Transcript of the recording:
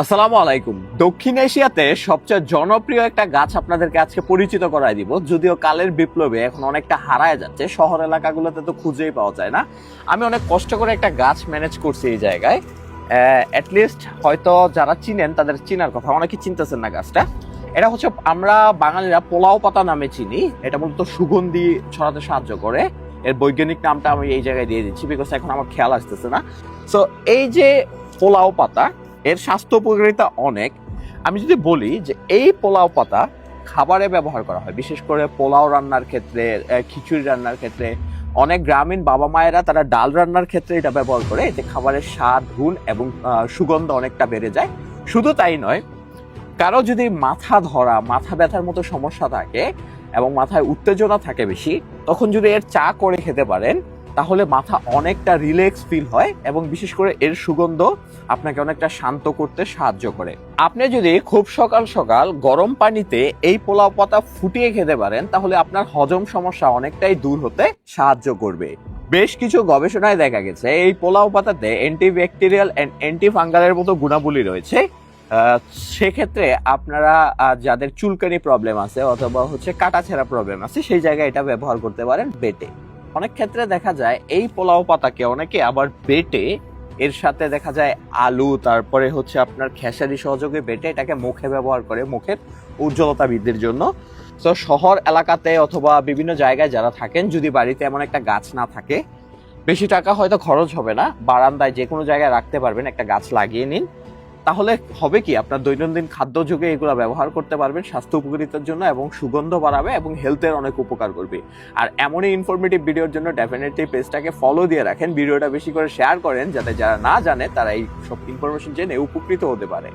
আসসালামু আলাইকুম। দক্ষিণ এশিয়াতে সবচেয়ে জনপ্রিয় একটা গাছ আপনাদেরকে আজকে পরিচিত করায় দিব, যদিও কালের বিপ্লবে এখন অনেকটা হারায় যাচ্ছে, শহর এলাকাগুলোতে তো খুঁজেই পাওয়া যায় না। আমি অনেক কষ্ট করে একটা গাছ ম্যানেজ করছি এই জায়গায়। অ্যাটলিস্ট হয়তো যারা চিনেন তাদের চিনার কথা, অনেকে চিনতেছেন না গাছটা। এটা হচ্ছে আমরা বাঙালিরা পোলাও পাতা নামে চিনি। এটা মূলত সুগন্ধি ছড়াতে সাহায্য করে। এর বৈজ্ঞানিক নামটা আমি এই জায়গায় দিয়ে দিচ্ছি, বিকজ এখন আমার খেয়াল আসতেছে না। সো এই যে পোলাও পাতা, এর স্বাস্থ্য উপকারিতা অনেক। আমি যদি বলি যে এই পোলাও পাতা খাবারে ব্যবহার করা হয়, বিশেষ করে পোলাও রান্নার ক্ষেত্রে, খিচুড়ি রান্নার ক্ষেত্রে। অনেক গ্রামীণ বাবা মায়েরা তারা ডাল রান্নার ক্ষেত্রে এটা ব্যবহার করে, এতে খাবারের স্বাদ, গুণ এবং সুগন্ধ অনেকটা বেড়ে যায়। শুধু তাই নয়, কারো যদি মাথা ধরা, মাথা ব্যথার মতো সমস্যা থাকে এবং মাথায় উত্তেজনা থাকে বেশি, তখন যদি এর চা করে খেতে পারেন তাহলে মাথা অনেকটা রিল্যাক্স ফিল হয় এবং বিশেষ করে এর সুগন্ধ আপনাকে অনেকটা শান্ত করতে সাহায্য করে। আপনি যদি খুব সকাল সকাল গরম পানিতে এই পোলাও পাতা ফুটিয়ে খেতে পারেন তাহলে আপনার হজম সমস্যা অনেকটাই দূর হতে সাহায্য করবে। বেশ কিছু গবেষণায় দেখা গেছে এই পোলাও পাতাতে অ্যান্টিব্যাকটেরিয়াল এন্ড অ্যান্টিফাঙ্গালের মতো গুণাবলী রয়েছে। সেক্ষেত্রে আপনারা যাদের চুলকানি প্রবলেম আছে অথবা কাটাছেঁড়া প্রবলেম আছে, সেই জায়গায় এটা ব্যবহার করতে পারেন বেটে। অনেক ক্ষেত্রে দেখা যায় এই পোলাও পাতাকে অনেকে আবার বেটে এর সাথে দেখা যায় আলু, তারপরে আপনার খেসারি সহযোগে বেটে এটাকে মুখে ব্যবহার করে, মুখের উজ্জ্বলতা বৃদ্ধির জন্য। তো শহর এলাকাতে অথবা বিভিন্ন জায়গায় যারা থাকেন, যদি বাড়িতে এমন একটা গাছ না থাকে, বেশি টাকা হয়তো খরচ হবে না, বারান্দায় যে কোনো জায়গায় রাখতে পারবেন, একটা গাছ লাগিয়ে নিন। তাহলে হবে কি, আপনার দৈনন্দিন খাদ্য যুগে এগুলো ব্যবহার করতে পারবেন স্বাস্থ্য উপকারিতার জন্য, এবং সুগন্ধ বাড়াবে এবং হেলথের অনেক উপকার করবে। আর এমনই ইনফরমেটিভ ভিডিওর জন্য ডেফিনেটলি পেজটাকে ফলো দিয়ে রাখেন, ভিডিওটা বেশি করে শেয়ার করেন, যাতে যারা না জানে তারা এই সব ইনফরমেশন জেনে উপকৃত হতে পারে।